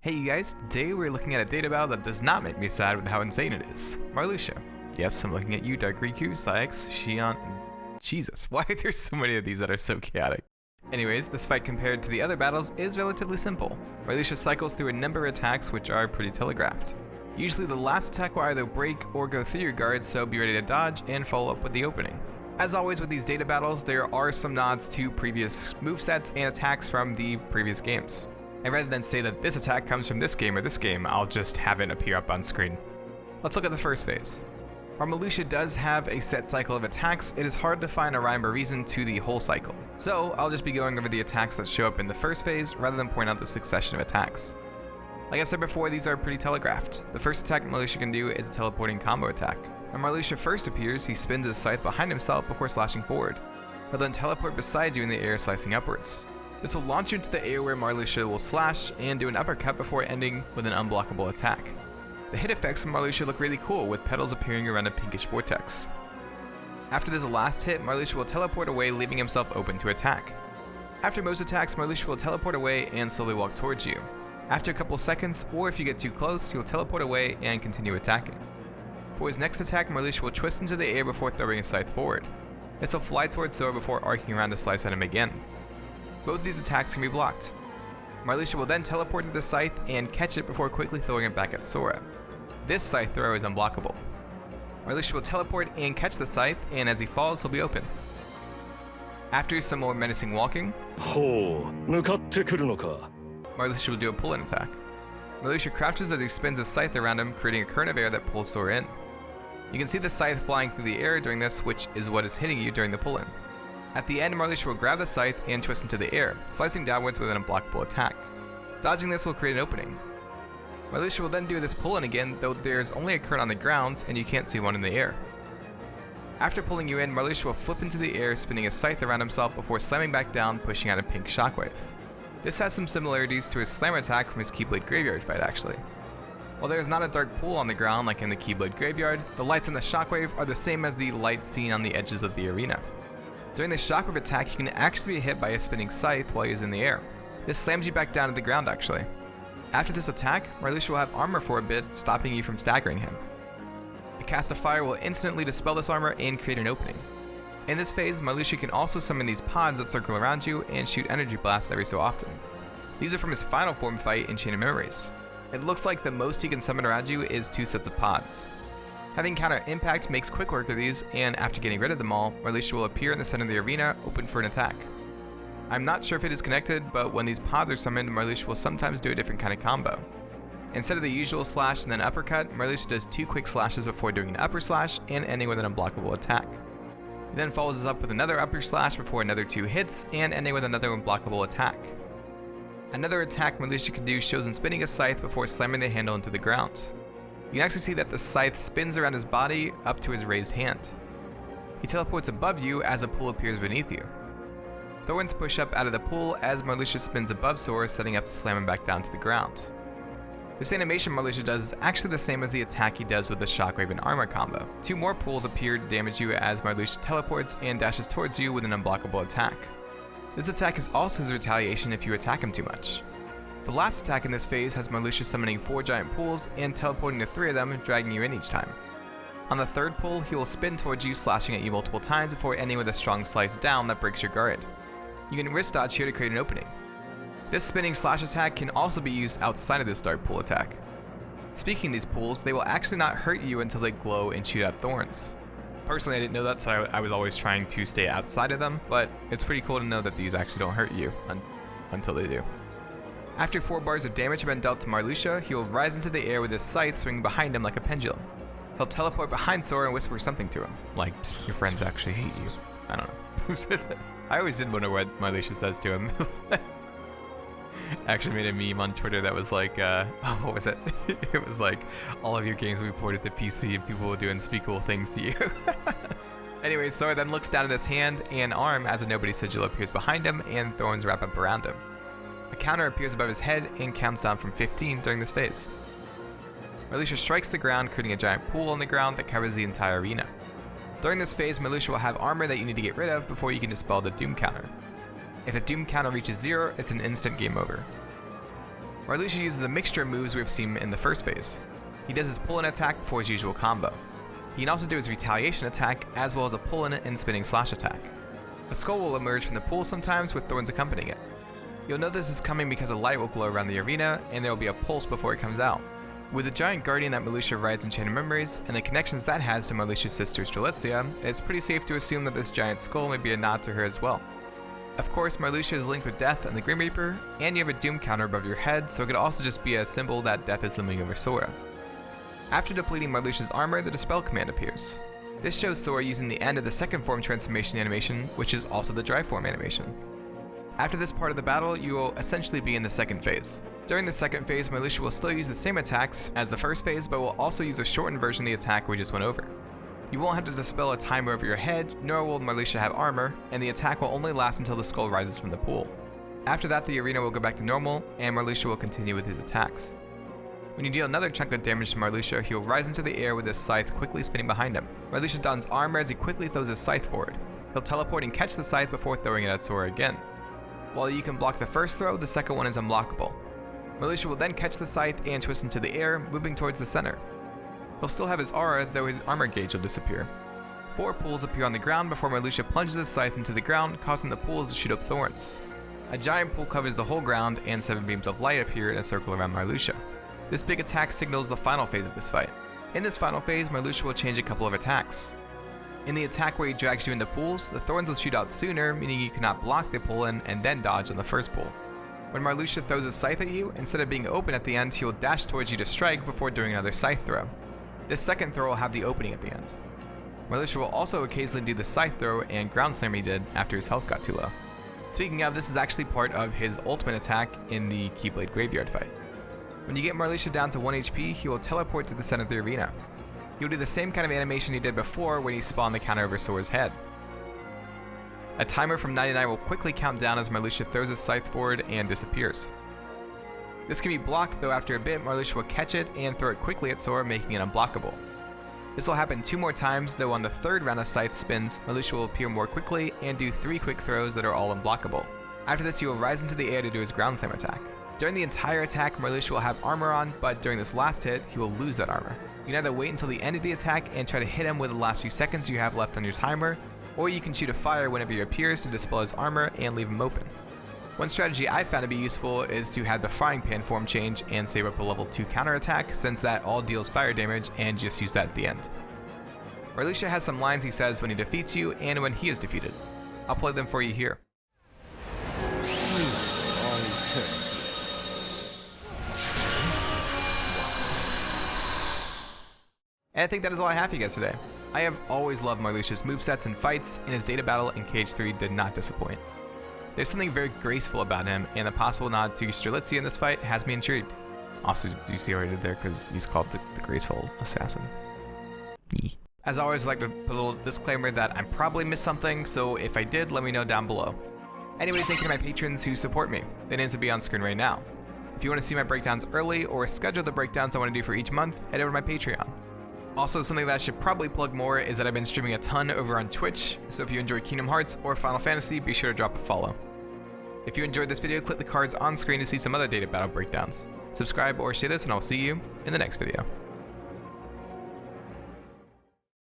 Hey you guys, today we're looking at a data battle that does not make me sad with how insane it is. Marluxia. Yes, I'm looking at you, Dark Riku, Syx, Xion, Jesus, why are there so many of these that are so chaotic? Anyways, this fight compared to the other battles is relatively simple. Marluxia cycles through a number of attacks which are pretty telegraphed. Usually the last attack will either break or go through your guard, so be ready to dodge and follow up with the opening. As always with these data battles, there are some nods to previous movesets and attacks from the previous games. And rather than say that this attack comes from this game or this game, I'll just have it appear up on screen. Let's look at the first phase. While Marluxia does have a set cycle of attacks, it is hard to find a rhyme or reason to the whole cycle. So I'll just be going over the attacks that show up in the first phase rather than point out the succession of attacks. Like I said before, these are pretty telegraphed. The first attack Marluxia can do is a teleporting combo attack. When Marluxia first appears, he spins his scythe behind himself before slashing forward. He'll then teleport beside you in the air, slicing upwards. This will launch you into the air where Marluxia will slash and do an uppercut before ending with an unblockable attack. The hit effects from Marluxia look really cool, with petals appearing around a pinkish vortex. After this last hit, Marluxia will teleport away, leaving himself open to attack. After most attacks, Marluxia will teleport away and slowly walk towards you. After a couple seconds, or if you get too close, he will teleport away and continue attacking. For his next attack, Marluxia will twist into the air before throwing his scythe forward. This will fly towards Sora before arcing around to slice at him again. Both of these attacks can be blocked. Marluxia will then teleport to the scythe and catch it before quickly throwing it back at Sora. This scythe throw is unblockable. Marluxia will teleport and catch the scythe, and as he falls, he'll be open. After some more menacing walking, Marluxia will do a pull-in attack. Marluxia crouches as he spins his scythe around him, creating a current of air that pulls Sora in. You can see the scythe flying through the air during this, which is what is hitting you during the pull-in. At the end, Marluxia will grab the scythe and twist into the air, slicing downwards with an unblockable attack. Dodging this will create an opening. Marluxia will then do this pull-in again, though there's only a current on the ground and you can't see one in the air. After pulling you in, Marluxia will flip into the air, spinning a scythe around himself before slamming back down, pushing out a pink shockwave. This has some similarities to his slam attack from his Keyblade Graveyard fight actually. While there is not a dark pool on the ground like in the Keyblade Graveyard, the lights in the shockwave are the same as the lights seen on the edges of the arena. During the shockwave attack, you can actually be hit by a spinning scythe while he is in the air. This slams you back down to the ground actually. After this attack, Marluxia will have armor for a bit, stopping you from staggering him. A cast of fire will instantly dispel this armor and create an opening. In this phase, Marluxia can also summon these pods that circle around you and shoot energy blasts every so often. These are from his final form fight in Chain of Memories. It looks like the most he can summon around you is 2 sets of pods. Having counter impact makes quick work of these, and after getting rid of them all, Marluxia will appear in the center of the arena, open for an attack. I'm not sure if it is connected, but when these pods are summoned, Marluxia will sometimes do a different kind of combo. Instead of the usual slash and then uppercut, Marluxia does 2 quick slashes before doing an upper slash and ending with an unblockable attack. He then follows this up with another upper slash before another 2 hits and ending with another unblockable attack. Another attack Marluxia can do shows him spinning a scythe before slamming the handle into the ground. You can actually see that the scythe spins around his body up to his raised hand. He teleports above you as a pool appears beneath you. Thorns push up out of the pool as Marluxia spins above Sora, setting up to slam him back down to the ground. This animation Marluxia does is actually the same as the attack he does with the shockwave and armor combo. 2 more pools appear to damage you as Marluxia teleports and dashes towards you with an unblockable attack. This attack is also his retaliation if you attack him too much. The last attack in this phase has Marluxia summoning 4 giant pools and teleporting to 3 of them, dragging you in each time. On the 3rd pool, he will spin towards you, slashing at you multiple times before ending with a strong slice down that breaks your guard. You can wrist dodge here to create an opening. This spinning slash attack can also be used outside of this dark pool attack. Speaking of these pools, they will actually not hurt you until they glow and shoot out thorns. Personally, I didn't know that, so I was always trying to stay outside of them, but it's pretty cool to know that these actually don't hurt you until they do. After 4 bars of damage have been dealt to Marluxia, he will rise into the air with his scythe swinging behind him like a pendulum. He'll teleport behind Sora and whisper something to him, like, "Your friends actually hate you." I don't know. I always did wonder what Marluxia says to him. I actually made a meme on Twitter that was like, what was it? It was like, all of your games will be ported to PC and people will do unspeakable things to you. Anyways, Sora then looks down at his hand and arm as a nobody sigil appears behind him and thorns wrap up around him. A counter appears above his head and counts down from 15 during this phase. Marluxia strikes the ground, creating a giant pool on the ground that covers the entire arena. During this phase, Marluxia will have armor that you need to get rid of before you can dispel the Doom counter. If the Doom counter reaches 0, it's an instant game over. Marluxia uses a mixture of moves we've seen in the first phase. He does his pull-in attack before his usual combo. He can also do his retaliation attack, as well as a pull-in and spinning slash attack. A skull will emerge from the pool sometimes with thorns accompanying it. You'll know this is coming because a light will glow around the arena, and there will be a pulse before it comes out. With the giant guardian that Marluxia rides in Chain of Memories, and the connections that has to Marluxia's sister Strelitzia, it's pretty safe to assume that this giant skull may be a nod to her as well. Of course, Marluxia is linked with Death and the Grim Reaper, and you have a Doom counter above your head, so it could also just be a symbol that Death is looming over Sora. After depleting Marluxia's armor, the Dispel command appears. This shows Sora using the end of the second form transformation animation, which is also the dry form animation. After this part of the battle, you will essentially be in the second phase. During the second phase, Marluxia will still use the same attacks as the first phase, but will also use a shortened version of the attack we just went over. You won't have to dispel a timer over your head, nor will Marluxia have armor, and the attack will only last until the skull rises from the pool. After that, the arena will go back to normal, and Marluxia will continue with his attacks. When you deal another chunk of damage to Marluxia, he will rise into the air with his scythe quickly spinning behind him. Marluxia dons armor as he quickly throws his scythe forward. He'll teleport and catch the scythe before throwing it at Sora again. While you can block the first throw, the second one is unblockable. Marluxia will then catch the scythe and twist into the air, moving towards the center. He'll still have his aura, though his armor gauge will disappear. 4 pools appear on the ground before Marluxia plunges his scythe into the ground, causing the pools to shoot up thorns. A giant pool covers the whole ground, and 7 beams of light appear in a circle around Marluxia. This big attack signals the final phase of this fight. In this final phase, Marluxia will change a couple of attacks. In the attack where he drags you into pools, the thorns will shoot out sooner, meaning you cannot block the pull-in and then dodge on the first pool. When Marluxia throws his scythe at you, instead of being open at the end, he will dash towards you to strike before doing another scythe throw. This second throw will have the opening at the end. Marluxia will also occasionally do the scythe throw and ground slam he did after his health got too low. Speaking of, this is actually part of his ultimate attack in the Keyblade Graveyard fight. When you get Marluxia down to 1 HP, he will teleport to the center of the arena. He will do the same kind of animation he did before when he spawned the counter over Sora's head. A timer from 99 will quickly count down as Marluxia throws his scythe forward and disappears. This can be blocked, though after a bit Marluxia will catch it and throw it quickly at Sora, making it unblockable. This will happen 2 more times, though on the third round of scythe spins, Marluxia will appear more quickly and do 3 quick throws that are all unblockable. After this, he will rise into the air to do his ground slam attack. During the entire attack, Marluxia will have armor on, but during this last hit, he will lose that armor. You can either wait until the end of the attack and try to hit him with the last few seconds you have left on your timer, or you can shoot a fire whenever he appears to dispel his armor and leave him open. One strategy I found to be useful is to have the frying pan form change and save up a level 2 counter attack, since that all deals fire damage, and just use that at the end. Marluxia has some lines he says when he defeats you and when he is defeated. I'll play them for you here. And I think that is all I have for you guys today. I have always loved Marluxia's movesets and fights, and his data battle in Cage 3 did not disappoint. There's something very graceful about him, and the possible nod to Strelitzia in this fight has me intrigued. Also, do you see what I did there? Because he's called the graceful assassin. As always, I'd like to put a little disclaimer that I probably missed something, so if I did, let me know down below. Anyways, thank you to my patrons who support me. Their names will be on screen right now. If you want to see my breakdowns early, or schedule the breakdowns I want to do for each month, head over to my Patreon. Also, something that I should probably plug more is that I've been streaming a ton over on Twitch, so if you enjoy Kingdom Hearts or Final Fantasy, be sure to drop a follow. If you enjoyed this video, click the cards on screen to see some other data battle breakdowns. Subscribe or share this, and I'll see you in the next video.